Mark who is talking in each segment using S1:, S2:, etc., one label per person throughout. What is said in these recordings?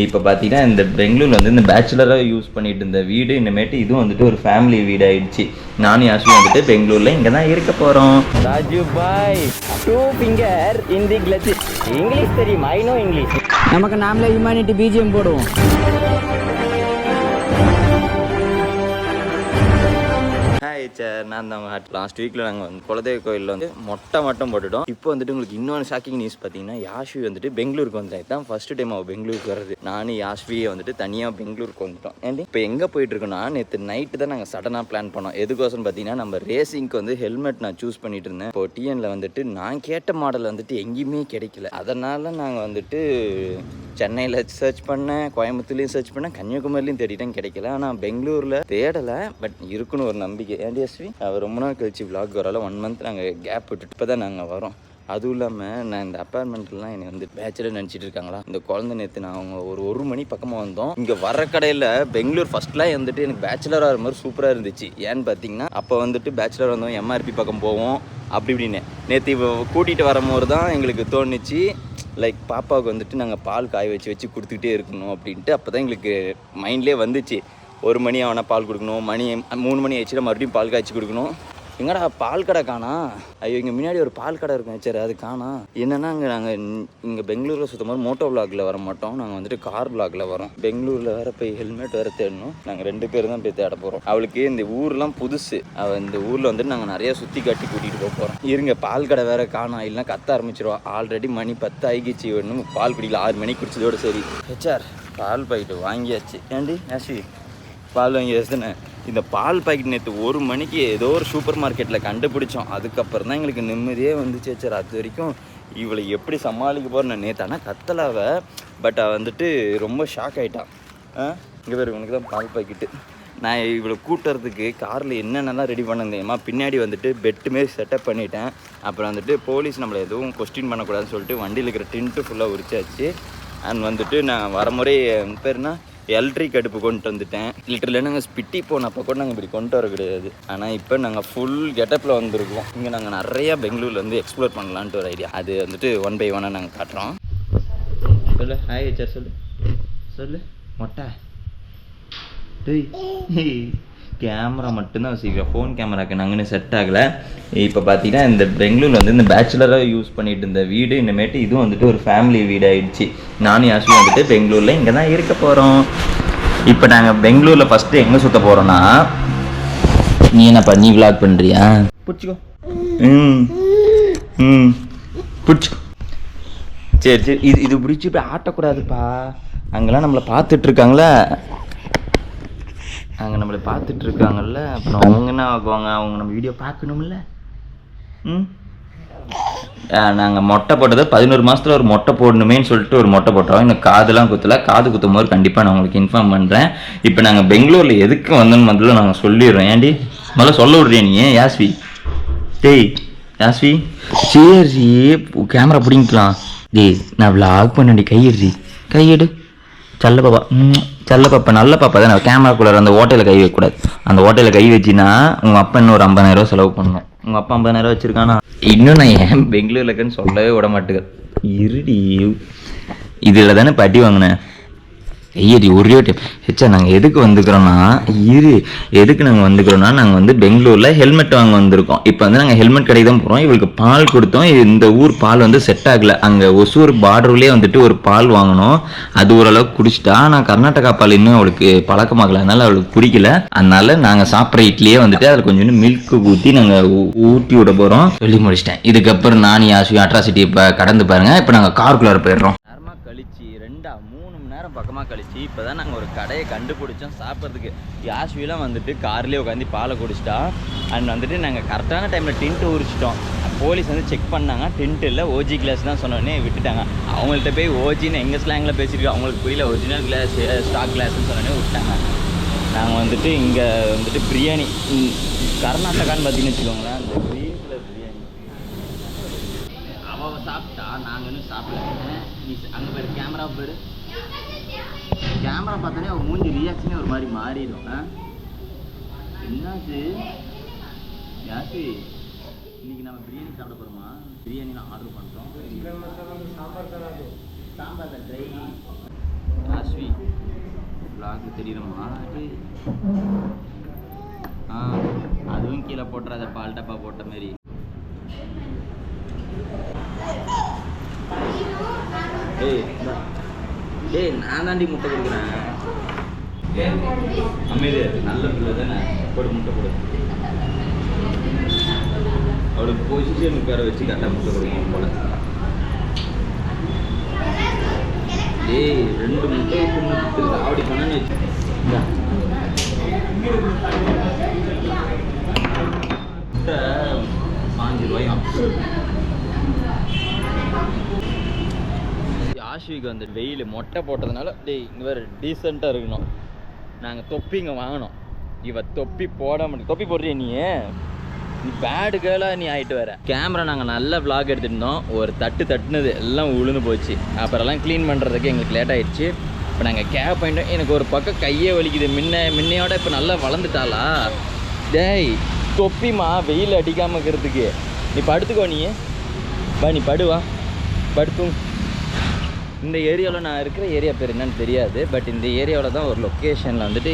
S1: இப்போ பார்த்தீங்கன்னா இந்த பெங்களூரில் வந்து இந்த பேச்சுலராக யூஸ் பண்ணிட்டு இருந்த வீடு இனிமேட்டு இதுவும் வந்துட்டு ஒரு ஃபேமிலி வீடு ஆயிடுச்சு. நானும் யாசும் வந்துட்டு பெங்களூரில் இங்கே தான் இருக்க போகிறோம்.
S2: ராஜு பாய் 2 ஃபிங்கர் இன் தி கிளட்ச். இங்கிலீஷ் தெரியும், ஐ நோ இங்கிலீஷ். நமக்கு நாமளே ஹியூமனிட்டி பிஜிஎம் போடுவோம்.
S1: சார் நான் தான் லாஸ்ட் வீக்கில் நாங்கள் வந்து குலதெய்வ கோயிலில் வந்து மொட்டை மட்டும் போட்டுட்டோம். இப்போ வந்துட்டு உங்களுக்கு இன்னொன்று ஷாக்கிங் நியூஸ் பார்த்தீங்கன்னா யாஷ்வி வந்துட்டு பெங்களூருக்கு வந்துட்டேன். தான் ஃபர்ஸ்ட் டைம் அவள் பெங்களூருக்கு வர்றது. நானும் யாஷ்வியை வந்துட்டு தனியாக பெங்களூருக்கு வந்துட்டோம். ஏன்டி இப்போ எங்கே போயிட்டு இருக்கோம்னா, நேற்று நைட்டு தான் நாங்கள் சடனாக பிளான் பண்ணோம். எதுக்கோசம் பார்த்தீங்கன்னா நம்ம ரேசிங்க்கு வந்து ஹெல்மெட் நான் சூஸ் பண்ணிட்டு இருந்தேன். இப்போ டிஎன்ல வந்துட்டு நான் கேட்ட மாடல் வந்துட்டு எங்கேயுமே கிடைக்கல. அதனால நாங்கள் வந்துட்டு சென்னையில் சர்ச் பண்ணேன், கோயம்புத்தூர்லேயும் சர்ச் பண்ணேன், கன்னியாகுமரிலையும் தேடிட்டேன், கிடைக்கல. ஆனால் பெங்களூரில் தேடலை, பட் இருக்குன்னு ஒரு நம்பிக்கை. ஏன்டிஎஸ்வி அவர் ரொம்ப நாள் கழிச்சு விளாக் வரால 1 மந்த் நாங்கள் கேப் விட்டுட்டு இப்போ தான் நாங்கள் வரோம். அதுவும் இல்லாமல் நான் இந்த அப்பார்ட்மெண்ட்லாம் என்னை வந்து பேச்சுலர் நினச்சிட்டு இருக்காங்களா. இந்த குழந்தை நேற்று நான் அவங்க ஒரு மணி பக்கமாக வந்தோம். இங்கே வர கடையில் பெங்களூர் ஃபர்ஸ்ட்லாம் வந்துட்டு எனக்கு பேச்சுலர் ஆகிற மாதிரி சூப்பராக இருந்துச்சு. ஏன்னு பார்த்தீங்கன்னா அப்போ வந்துட்டு பேச்சுலர் வந்தோம், எம்ஆர்பி பக்கம் போவோம் அப்படி இப்படின்னு. நேற்று கூட்டிகிட்டு வரும்போது தான் எங்களுக்கு தோணுச்சு, லைக் பாப்பாவுக்கு வந்துட்டு நாங்கள் பால் காய வச்சு கொடுத்துக்கிட்டே இருக்கணும் அப்படின்ட்டு. அப்போ தான் எங்களுக்கு மைண்ட்லேயே வந்துச்சு, 1 மணி அவனா பால் கொடுக்கணும், மணி 3 மணி ஆயிடுச்சுன்னா மறுபடியும் பால் காய்ச்சி கொடுக்கணும். எங்கடா பால் கடை காணா? ஐயோ, இங்கே முன்னாடி ஒரு பால் கடை இருக்கும், சரி அது காணா. என்னென்னா நாங்கள் இங்கே பெங்களூரில் சுத்தமாக மோட்டோ விளாகில் வர மாட்டோம், நாங்கள் வந்துட்டு கார் விளாகில் வரோம். பெங்களூரில் வேறு போய் ஹெல்மெட் வேறு தேடணும். நாங்கள் 2 பேர் தான் போய் தேட போகிறோம். அவளுக்கு இந்த ஊர்லாம் புதுசு, அவள் இந்த ஊரில் வந்துட்டு நாங்கள் நிறையா சுற்றி காட்டி கூட்டிகிட்டு போக போகிறோம். இருங்க, பால் கடை வேறு காணா, இல்லைன்னா கத்த ஆரம்பிச்சிருவா. ஆல்ரெடி மணி 10 ஆகிடுச்சு, இன்னும் பால் குடிக்கல. 6 மணிக்கு குடிச்சதோடு சரி. ஹெச்ஆர் பால் பாக்கெட்டு வாங்கியாச்சு. ஏண்டி ஆஷி பால் வாங்கியாச்சு தானே? இந்த பால் பாக்கெட் நேற்று 1 மணிக்கு ஏதோ ஒரு சூப்பர் மார்க்கெட்டில் கண்டுபிடிச்சோம். அதுக்கப்புறம் தான் எங்களுக்கு நிம்மதியே வந்துச்சு. சார் அது வரைக்கும் இவளை எப்படி சமாளிக்க போகிறேன் நேற்று. ஆனால் கத்தலாவை, பட் அவள் வந்துட்டு ரொம்ப ஷாக் ஆகிட்டான். இங்கே பேர் உனக்கு தான் பால் பாக்கெட்டு. நான் இவளை கூட்டுறதுக்கு காரில் என்னென்னலாம் ரெடி பண்ணியிருந்தேம்மா, பின்னாடி வந்துட்டு பெட்டுமே செட்டப் பண்ணிட்டேன். அப்புறம் வந்துட்டு போலீஸ் நம்மளை எதுவும் கொஸ்டின் பண்ணக்கூடாதுன்னு சொல்லிட்டு வண்டியில் இருக்கிற டின்ட்டு ஃபுல்லாக உரிச்சாச்சு. அண்ட் வந்துட்டு நான் வர முறை பேர்னா எலக்ட்ரிக் அடுப்பு கொண்டு வந்துட்டேன். லிட்டரில் நாங்கள் ஸ்பிட்டி போனப்போ கூட நாங்கள் இப்படி கொண்டு வர கிடையாது. ஆனால் இப்போ நாங்கள் ஃபுல் கெட்டப்பில் வந்துருக்கோம். இங்கே நாங்கள் நிறையா பெங்களூரில் வந்து எக்ஸ்ப்ளோர் பண்ணலான்ட்டு ஒரு ஐடியா. அது வந்துட்டு 1 by 1 நாங்கள் காட்டுறோம். சொல்லு ஹாய் சார், சொல்லு மொட்டை. கேமரா மட்டும்தான் வச்சுக்கிறோம், ஃபோன் கேமராக்கு நாங்கள் செட் ஆகலை. இப்போ பார்த்தீங்கன்னா இந்த பெங்களூரில் வந்து இந்த பேச்சுலராக யூஸ் பண்ணிட்டு இருந்த வீடு இனிமேட்டு இதுவும் வந்துட்டு ஒரு ஃபேமிலி வீடு ஆயிடுச்சு. நானும் யாசும் வந்துட்டு பெங்களூரில் இங்கே தான் இருக்க போகிறோம். இப்போ நாங்கள் பெங்களூரில் ஃபஸ்ட்டு எங்கே சுற்ற போகிறோன்னா, நீ என்னப்பா நீ விளாக் பண்ணுறியா? பிடிச்சிக்கோ. பிடிச்சிக்கோ. சரி இது பிடிச்சி இப்போ ஆட்டக்கூடாதுப்பா. அங்கெல்லாம் நம்மளை பார்த்துட்ருக்காங்களே, அங்கே நம்மளை பார்த்துட்ருக்காங்கல்ல, அப்புறம் அவங்க என்ன ஆகுவாங்க, அவங்க நம்ம வீடியோ பார்க்கணும்ல. நாங்கள் மொட்டை போட்டது 11 மாதத்தில் ஒரு மொட்டை போடணுமேன்னு சொல்லிட்டு ஒரு மொட்டை போட்டோம். இன்னும் காதுலாம் குத்தலை. காது குத்தும் போது கண்டிப்பாக நான் உங்களுக்கு இன்ஃபார்ம் பண்ணுறேன். இப்போ நாங்கள் பெங்களூரில் எதுக்கு வந்தோன்னு முதல்ல நாங்கள் சொல்லிடுறோம். ஏன்டி முதல்ல சொல்ல விட்றியா நீ? யாஸ்வி யாஸ்வி சரி கேமரா பிடிங்கிக்கலாம். நான் விளாக் பண்ணி கையெடு செல்ல பாப்பா நல்ல பாப்பா தான். கேமராக்குள்ளார அந்த ஓட்டையில் கை வைக்கக்கூடாது. அந்த ஓட்டையில் கை வச்சின்னா உங்கள் அப்பா இன்னும் ஒரு 50,000 செலவு பண்ணணும். உங்கள் அப்பா 50,000 வச்சுருக்கானா? இன்னும் நான் ஏன் பெங்களூரில் இருக்கேன்னு சொல்லவே விட மாட்டேங்க. இருடி, இதில் தானே பட்டி வாங்கினேன். ஐயடி ஒரே டைம் ஹெச்சா. நாங்கள் எதுக்கு வந்துக்கிறோன்னா, நாங்கள் வந்துக்கிறோன்னா, நாங்கள் வந்து பெங்களூரில் ஹெல்மெட் வாங்க வந்திருக்கோம். இப்போ வந்து நாங்கள் ஹெல்மெட் கடைக்கு தான் போகிறோம். இவளுக்கு பால் கொடுத்தோம். இந்த ஊர் பால் வந்து செட் ஆகலை. அங்கே ஒசூர் பார்டர்லேயே வந்துட்டு ஒரு பால் வாங்கினோம். அது ஓரளவுக்கு குடிச்சிட்டா. ஆனால் கர்நாடகா பால் இன்னும் அவளுக்கு பழக்கமாகலை, அதனால அவளுக்கு பிடிக்கல. அதனால நாங்கள் சாப்பிட்ற இட்லியே வந்துட்டு அதில் கொஞ்சம் மில்க் ஊற்றி நாங்கள் ஊற்றி விட போகிறோம். சொல்லி முடிச்சிட்டேன். இதுக்கப்புறம் நான் யாசுவி அட்ராசிட்டி இப்போ கடந்து பாருங்கள். இப்போ நாங்கள் காருக்குள்ளார போயிடுறோம். கழிச்சு 2-3 மணி நேரம் பக்கமாக கழிச்சு இப்போ தான் நாங்கள் ஒரு கடையை கண்டுபிடிச்சோம் சாப்பிட்றதுக்கு. யாஸ்விலாம் வந்துட்டு கார்லேயே உட்காந்து பாலை குடிச்சிட்டா. அண்ட் வந்துட்டு நாங்கள் கரெக்டான டைமில் டின்ட்டு உரிச்சிட்டோம். போலீஸ் வந்து செக் பண்ணாங்க, டின்ட்டு இல்லை ஓஜி கிளாஸ் தான் சொன்னோடனே விட்டுட்டாங்க. அவங்கள்ட்ட போய் ஓஜின்னு எங்கள் ஸ்லாங்கில் பேசியிருக்கோம், அவங்களுக்கு புரியல. ஒரிஜினல் கிளாஸ் ஸ்டாக் கிளாஸ்ன்னு சொன்னோடனே விட்டாங்க. நாங்கள் வந்துட்டு இங்கே வந்துட்டு பிரியாணி கர்நாடகான்னு பார்த்தீங்கன்னு வச்சுக்கோங்களேன். அந்த க்ரீன் கலர் பிரியாணி அவள் சாப்பிட்டா, நாங்கள் இன்னும் சாப்பிடல. நீ அங்கே பேர் கேமரா பேர் கேமரா பார்த்தோன்னே அவன் மூஞ்சி ரியாக்ஷனே ஒரு மாதிரி மாறிடும். என்னாச்சு யாசி? இன்னைக்கு நம்ம பிரியாணி சாப்பிட போகிறோமா? பிரியாணி நான் ஆர்டர் பண்ணுறோம். சாம்பார் ட்ரை vlog தெரியுமா? அதுவும் கீழே போட்டுறாத பால் டப்பா போட்ட மாதிரி. டேய் நான் தாண்டி முட்டை கொடுக்குறேன். அமைதியா நல்ல பிள்ளை தானே, போடு முட்டை போடு. அவளுக்கு பொசிஷன் உட்கார வச்சு கரெக்டாக முட்டை கொடுக்கணும் போல. ஏய் 2 முட்டை கொடுத்து அப்படி பண்ணு வச்சு முட்டை 5 ரூபாயும். ஆஷ்விக்கு வந்து வெயில் மொட்டை போட்டதுனால டேய் இங்கே வேறு டீசெண்டாக இருக்கணும். நாங்கள் தொப்பி இங்கே வாங்கினோம். இவ தொப்பி போட முடியும். தொப்பி போடுறிய நீ பேடு கேர்ளாக நீ ஆகிட்டு வர. கேமரா நாங்கள் நல்ல vlog எடுத்துகிட்டு இருந்தோம். ஒரு தட்டுனது எல்லாம் உழுந்து போச்சு. அப்புறம்லாம் க்ளீன் பண்ணுறதுக்கு எங்களுக்கு லேட் ஆகிடுச்சு. இப்போ நாங்கள் கேப் பண்ணிட்டோம். எனக்கு ஒரு பக்கம் கையே வலிக்குது. முன்னையோட இப்போ நல்லா வளர்ந்துட்டாளா? டேய் தொப்பிமா வெயில் அடிக்காமல் இருக்கிறதுக்கு நீ படுத்துக்கோ. நீ படுவா படுத்தும். இந்த ஏரியாவில் நான் இருக்கிற ஏரியா பேர் என்னன்னு தெரியாது. பட் இந்த ஏரியாவில் தான் ஒரு லொக்கேஷனில் வந்துட்டு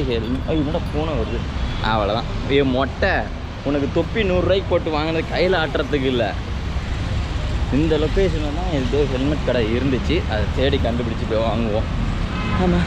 S1: என்னோட பூனை வருது. அவ்வளோதான். மொட்டை உனக்கு தொப்பி 100 ரூபாய்க்கு போட்டு வாங்கினது கையில் ஆட்டுறதுக்கு இல்லை. இந்த லொக்கேஷனில் தான் ஏதோ ஹெல்மெட் கடை இருந்துச்சு. அதை தேடி கண்டுபிடிச்சி போய் வாங்குவோம். ஆமாம்.